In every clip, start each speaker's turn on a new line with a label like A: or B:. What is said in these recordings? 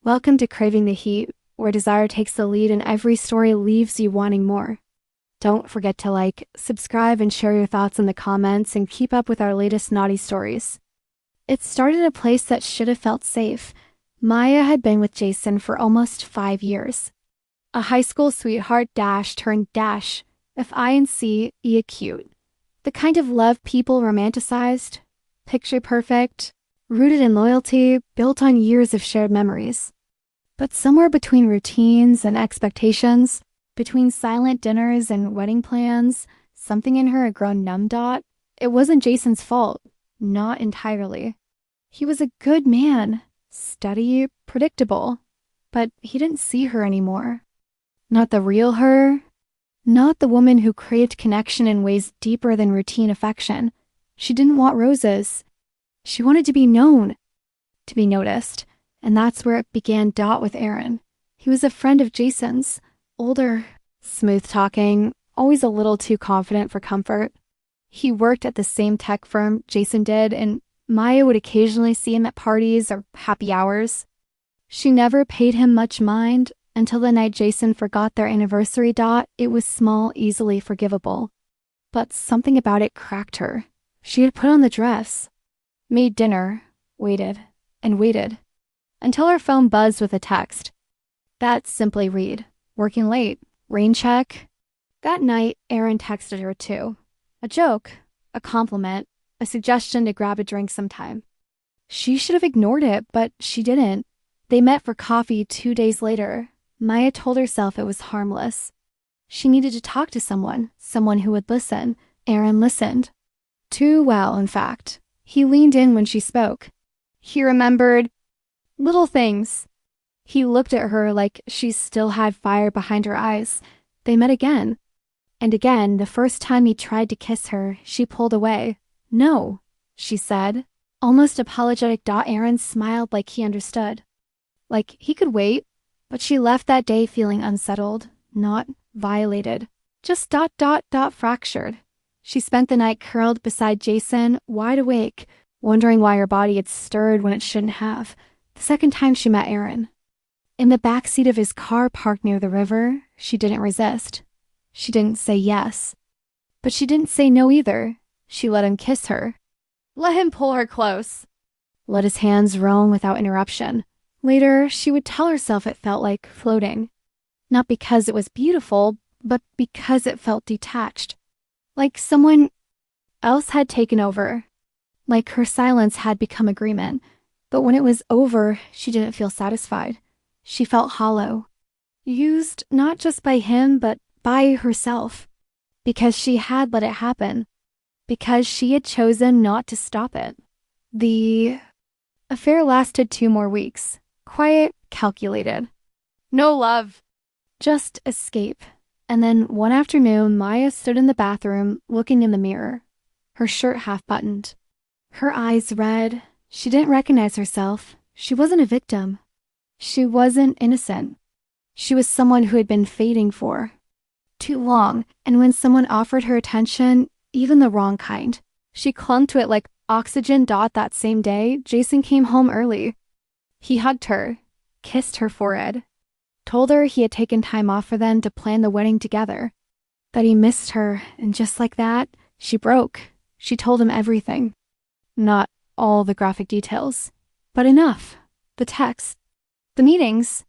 A: Welcome to Craving the Heat, where desire takes the lead and every story leaves you wanting more. Don't forget to like, subscribe, and share your thoughts in the comments and keep up with our latest naughty stories. It started a place that should have felt safe. Maya had been with Jason for almost 5 years. A high school sweetheart turned dash, F-I-N-C, E acute. The kind of love people romanticized, picture perfect, rooted in loyalty, built on years of shared memories. But somewhere between routines and expectations, between silent dinners and wedding plans, something in her had grown numb. It wasn't Jason's fault. Not entirely. He was a good man, steady, predictable, but he didn't see her anymore. Not the real her. Not the woman who craved connection in ways deeper than routine affection. She didn't want roses. She wanted to be known, to be noticed. And that's where it began. With Aaron. He was a friend of Jason's, older, smooth-talking, always a little too confident for comfort. He worked at the same tech firm Jason did, and Maya would occasionally see him at parties or happy hours. She never paid him much mind until the night Jason forgot their anniversary. It was small, easily forgivable. But something about it cracked her. She had put on the dress, made dinner, waited, and waited, until her phone buzzed with a text. That simply read, "Working late, rain check." That night, Aaron texted her too. A joke, a compliment, a suggestion to grab a drink sometime. She should have ignored it, but she didn't. They met for coffee 2 days later. Maya told herself it was harmless. She needed to talk to someone who would listen. Aaron listened. Too well, in fact. He leaned in when she spoke. He remembered little things. He looked at her like she still had fire behind her eyes. They met again. And again, the first time he tried to kiss her, she pulled away. "No," she said, almost apologetic. Aaron smiled like he understood. Like he could wait, but she left that day feeling unsettled, not violated. Just fractured. She spent the night curled beside Jason, wide awake, wondering why her body had stirred when it shouldn't have. The second time she met Aaron. In the backseat of his car parked near the river, she didn't resist. She didn't say yes. But she didn't say no either. She let him kiss her. Let him pull her close. Let his hands roam without interruption. Later, she would tell herself it felt like floating. Not because it was beautiful, but because it felt detached. Like someone else had taken over. Like her silence had become agreement. But when it was over, she didn't feel satisfied. She felt hollow. Used not just by him, but by herself. Because she had let it happen. Because she had chosen not to stop it. The affair lasted 2 more weeks. Quiet, calculated. No love. Just escape. And then one afternoon, Maya stood in the bathroom, looking in the mirror. Her shirt half-buttoned. Her eyes red. She didn't recognize herself. She wasn't a victim. She wasn't innocent. She was someone who had been fading for too long, and when someone offered her attention, even the wrong kind, she clung to it like oxygen. That same day, Jason came home early. He hugged her, kissed her forehead, told her he had taken time off for them to plan the wedding together, that he missed her, and just like that, she broke. She told him everything. Not all the graphic details, but enough. The text, the meetings,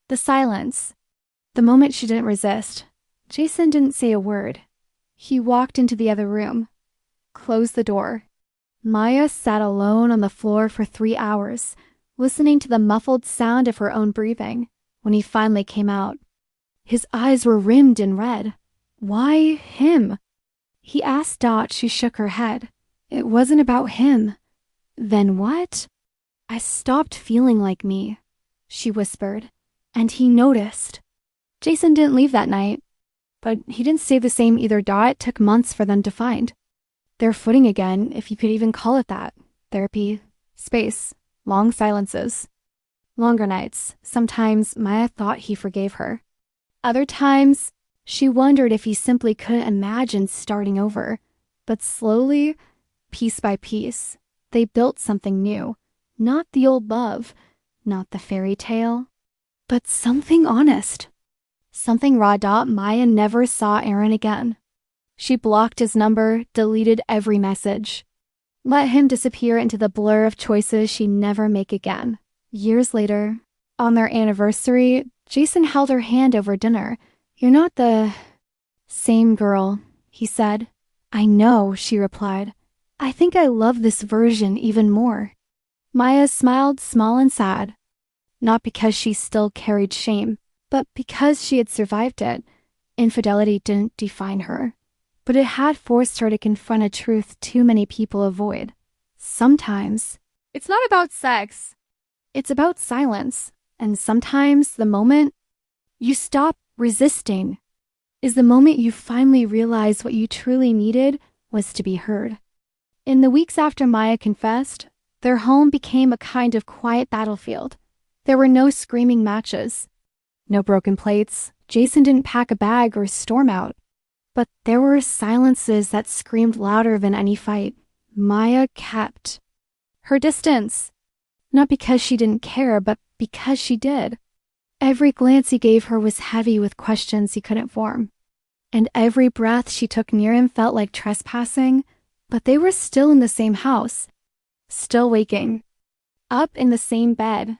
A: the silence. The moment she didn't resist, Jason didn't say a word. He walked into the other room, closed the door. Maya sat alone on the floor for 3 hours, listening to the muffled sound of her own breathing. When he finally came out, his eyes were rimmed in red. Why him? He asked. She shook her head. It wasn't about him. Then what? I stopped feeling like me, she whispered, and he noticed. Jason didn't leave that night, but he didn't say the same either. It took months for them to find their footing again, if you could even call it that. Therapy, space, long silences, longer nights. Sometimes Maya thought he forgave her. Other times, she wondered if he simply couldn't imagine starting over. But slowly, piece by piece, they built something new. Not the old love, Not the fairy tale, but something honest. Something raw. Maya never saw Aaron again. She blocked his number, deleted every message. Let him disappear into the blur of choices she'd never make again. Years later, on their anniversary, Jason held her hand over dinner. "You're not the same girl," he said. "I know," she replied. "I think I love this version even more." Maya smiled, small and sad. Not because she still carried shame, but because she had survived it. Infidelity didn't define her, but it had forced her to confront a truth too many people avoid. Sometimes, it's not about sex. It's about silence. And sometimes the moment you stop resisting is the moment you finally realize what you truly needed was to be heard. In the weeks after Maya confessed, their home became a kind of quiet battlefield. There were no screaming matches, no broken plates. Jason didn't pack a bag or storm out. But there were silences that screamed louder than any fight. Maya kept her distance. Not because she didn't care, but because she did. Every glance he gave her was heavy with questions he couldn't form. And every breath she took near him felt like trespassing, but they were still in the same house, still waking, up in the same bed,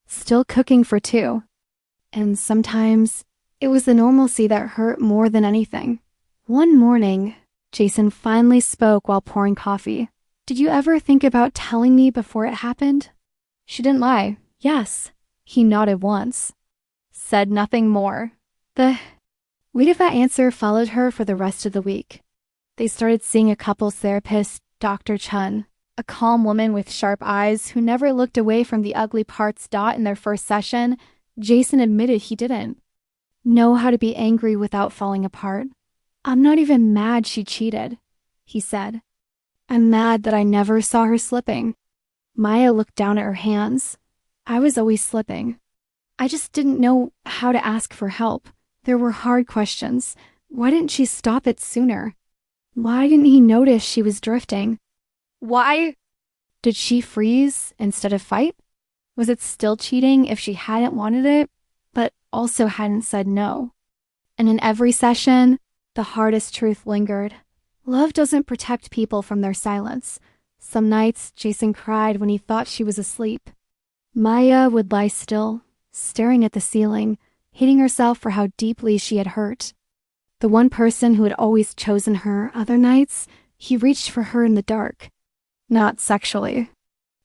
A: still cooking for two. And sometimes it was the normalcy that hurt more than anything. One morning, Jason finally spoke while pouring coffee. "Did you ever think about telling me before it happened?" She didn't lie. "Yes." He nodded once, said nothing more. The weight of that answer followed her for the rest of the week. They started seeing a couples therapist, Dr. Chun, a calm woman with sharp eyes who never looked away from the ugly parts. In their first session, Jason admitted he didn't know how to be angry without falling apart. "I'm not even mad she cheated," he said. "I'm mad that I never saw her slipping." Maya looked down at her hands. "I was always slipping. I just didn't know how to ask for help. There were hard questions. Why didn't she stop it sooner? Why didn't he notice she was drifting? Why did she freeze instead of fight? Was it still cheating if she hadn't wanted it, but also hadn't said no?" And in every session, the hardest truth lingered. Love doesn't protect people from their silence. Some nights, Jason cried when he thought she was asleep. Maya would lie still, staring at the ceiling, hating herself for how deeply she had hurt. The one person who had always chosen her, other nights, he reached for her in the dark. Not sexually,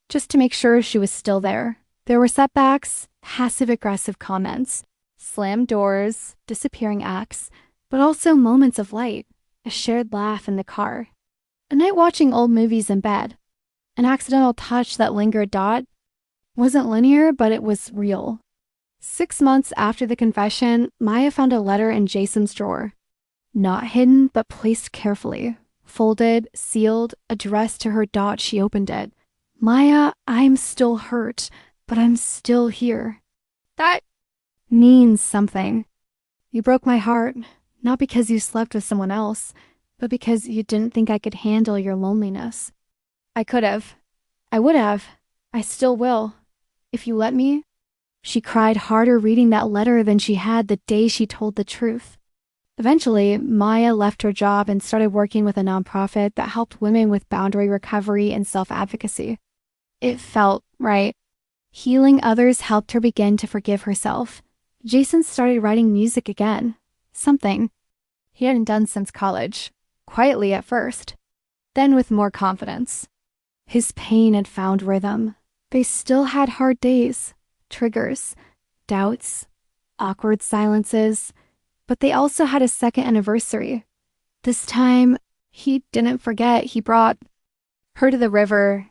A: just to make sure she was still there. There were setbacks, passive-aggressive comments, slammed doors, disappearing acts, but also moments of light, a shared laugh in the car, a night watching old movies in bed, an accidental touch that lingered. Wasn't linear, but it was real. 6 months after the confession, Maya found a letter in Jason's drawer. Not hidden, but placed carefully. Folded, sealed, addressed to her. She opened it. "Maya, I'm still hurt, but I'm still here. That means something. You broke my heart, not because you slept with someone else, but because you didn't think I could handle your loneliness. I could have. I would have. I still will. If you let me." She cried harder reading that letter than she had the day she told the truth. Eventually, Maya left her job and started working with a nonprofit that helped women with boundary recovery and self-advocacy. It felt right. Healing others helped her begin to forgive herself. Jason started writing music again, something he hadn't done since college, quietly at first, then with more confidence. His pain had found rhythm. They still had hard days, triggers, doubts, awkward silences, but they also had a second anniversary. This time, he didn't forget. He brought her to the river,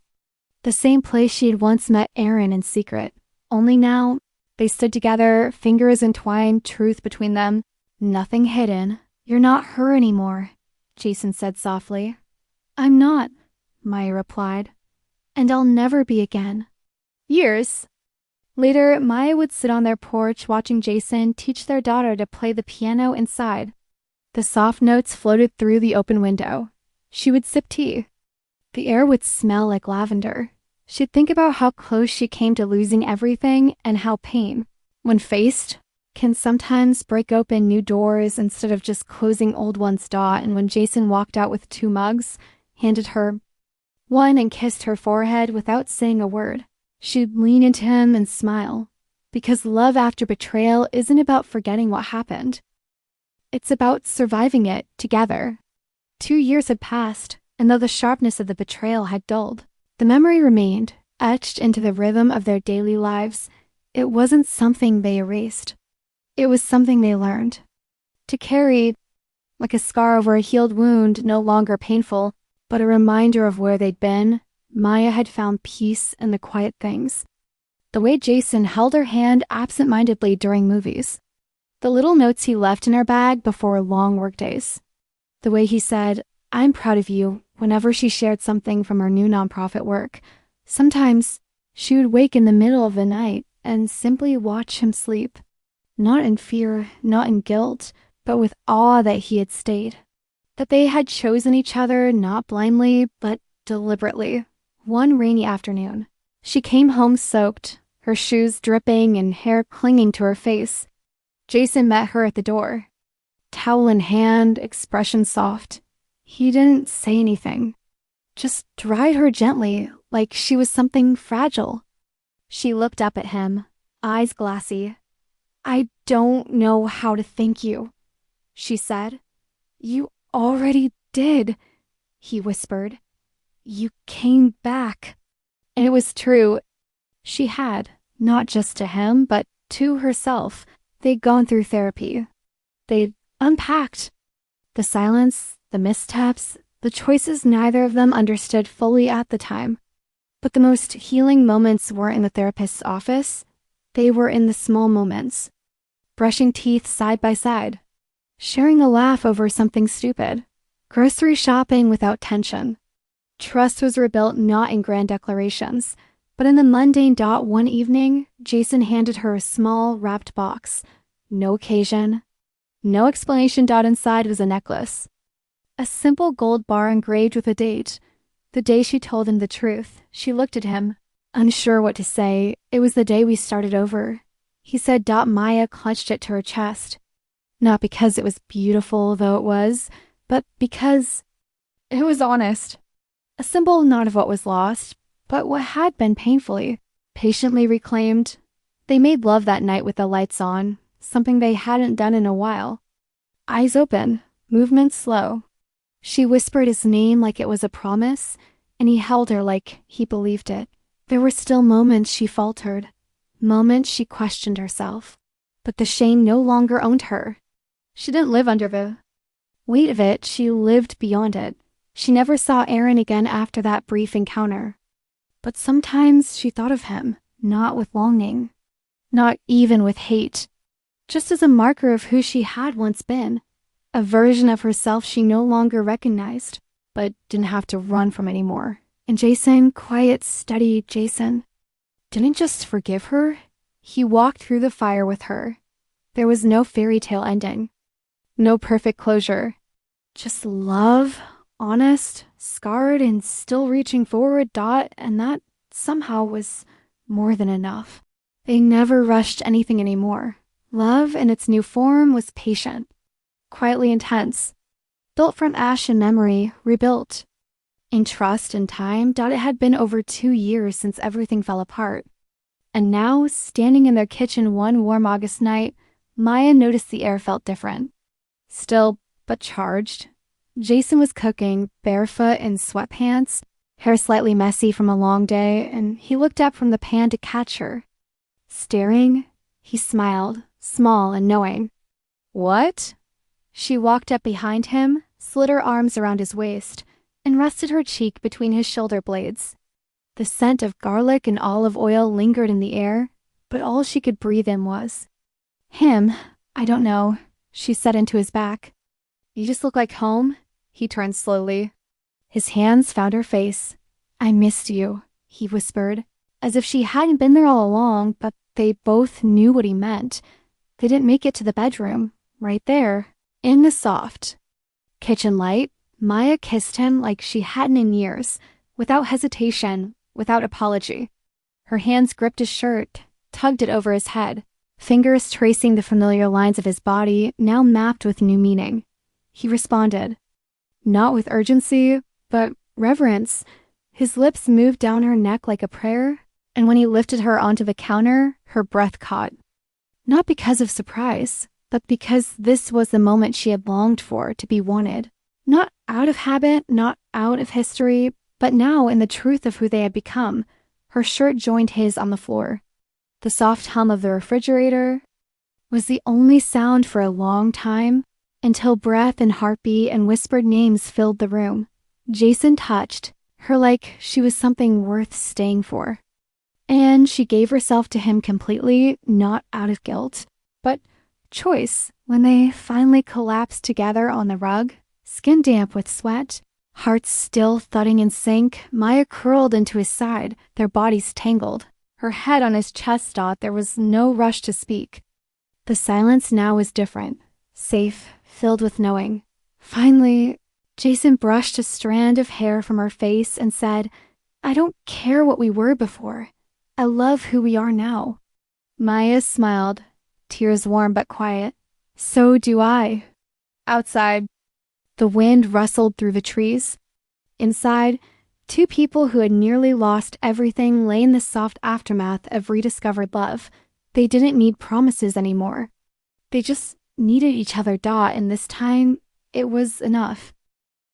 A: the same place she had once met Aaron in secret. Only now, they stood together, fingers entwined, truth between them, nothing hidden. "You're not her anymore," Jason said softly. "I'm not," Maya replied. "And I'll never be again." Years later, Maya would sit on their porch watching Jason teach their daughter to play the piano inside. The soft notes floated through the open window. She would sip tea. The air would smell like lavender. She'd think about how close she came to losing everything and how pain, when faced, can sometimes break open new doors instead of just closing old ones. And when Jason walked out with 2 mugs, handed her one and kissed her forehead without saying a word, she'd lean into him and smile. Because love after betrayal isn't about forgetting what happened. It's about surviving it together. 2 years had passed, and though the sharpness of the betrayal had dulled, the memory remained, etched into the rhythm of their daily lives. It wasn't something they erased. It was something they learned to carry, like a scar over a healed wound, no longer painful, but a reminder of where they'd been. Maya had found peace in the quiet things. The way Jason held her hand absent-mindedly during movies. The little notes he left in her bag before long workdays. The way he said, "I'm proud of you," whenever she shared something from her new nonprofit work. Sometimes she would wake in the middle of the night and simply watch him sleep. Not in fear, not in guilt, but with awe that he had stayed. That they had chosen each other not blindly, but deliberately. One rainy afternoon, she came home soaked, her shoes dripping and hair clinging to her face. Jason met her at the door. Towel in hand, expression soft. He didn't say anything. Just dried her gently, like she was something fragile. She looked up at him, eyes glassy. "I don't know how to thank you," she said. "You already did," he whispered. "You came back." And it was true. She had, not just to him, but to herself. They'd gone through therapy. They'd unpacked. The silence, the missteps, the choices neither of them understood fully at the time. But the most healing moments weren't in the therapist's office. They were in the small moments. Brushing teeth side by side. Sharing a laugh over something stupid. Grocery shopping without tension. Trust was rebuilt not in grand declarations, but in the mundane. One evening, Jason handed her a small, wrapped box. No occasion. No explanation. Inside was a necklace. A simple gold bar engraved with a date. The day she told him the truth. She looked at him, unsure what to say. It was the day we started over. He said. Maya clutched it to her chest. Not because it was beautiful, though it was, but because it was honest. A symbol not of what was lost, but what had been painfully, patiently reclaimed. They made love that night with the lights on, something they hadn't done in a while. Eyes open, movements slow. She whispered his name like it was a promise, and he held her like he believed it. There were still moments she faltered, moments she questioned herself, but the shame no longer owned her. She didn't live under the weight of it, she lived beyond it. She never saw Aaron again after that brief encounter. But sometimes she thought of him, not with longing, not even with hate, just as a marker of who she had once been, a version of herself she no longer recognized, but didn't have to run from anymore. And Jason, quiet, steady Jason, didn't just forgive her. He walked through the fire with her. There was no fairy tale ending, no perfect closure, just love, honest, scarred, and still reaching forward. And that somehow was more than enough. They never rushed anything anymore. Love in its new form was patient, quietly intense, built from ash and memory, rebuilt. In trust and time. It had been over 2 years since everything fell apart. And now, standing in their kitchen one warm August night, Maya noticed the air felt different. Still, but charged. Jason was cooking, barefoot in sweatpants, hair slightly messy from a long day, and he looked up from the pan to catch her. Staring, he smiled, small and knowing. "What?" She walked up behind him, slid her arms around his waist, and rested her cheek between his shoulder blades. The scent of garlic and olive oil lingered in the air, but all she could breathe in was him. "I don't know," she said into his back. "You just look like home." He turned slowly. His hands found her face. "I missed you," he whispered, as if she hadn't been there all along, but they both knew what he meant. They didn't make it to the bedroom. Right there, in the soft kitchen light, Maya kissed him like she hadn't in years, without hesitation, without apology. Her hands gripped his shirt, tugged it over his head, fingers tracing the familiar lines of his body, now mapped with new meaning. He responded, not with urgency, but reverence. His lips moved down her neck like a prayer, and when he lifted her onto the counter, her breath caught. Not because of surprise, but because this was the moment she had longed for, to be wanted. Not out of habit, not out of history, but now in the truth of who they had become. Her shirt joined his on the floor. The soft hum of the refrigerator was the only sound for a long time, until breath and heartbeat and whispered names filled the room. Jason touched her like she was something worth staying for. And she gave herself to him completely, not out of guilt, but choice. When they finally collapsed together on the rug, skin damp with sweat, hearts still thudding in sync, Maya curled into his side, their bodies tangled. Her head on his chest thought there was no rush to speak. The silence now was different, safe, filled with knowing. Finally, Jason brushed a strand of hair from her face and said, I don't care what we were before. I love who we are now. Maya smiled, tears warm but quiet. So do I. Outside, the wind rustled through the trees. Inside, two people who had nearly lost everything lay in the soft aftermath of rediscovered love. They didn't need promises anymore. They just needed each other, and this time, it was enough.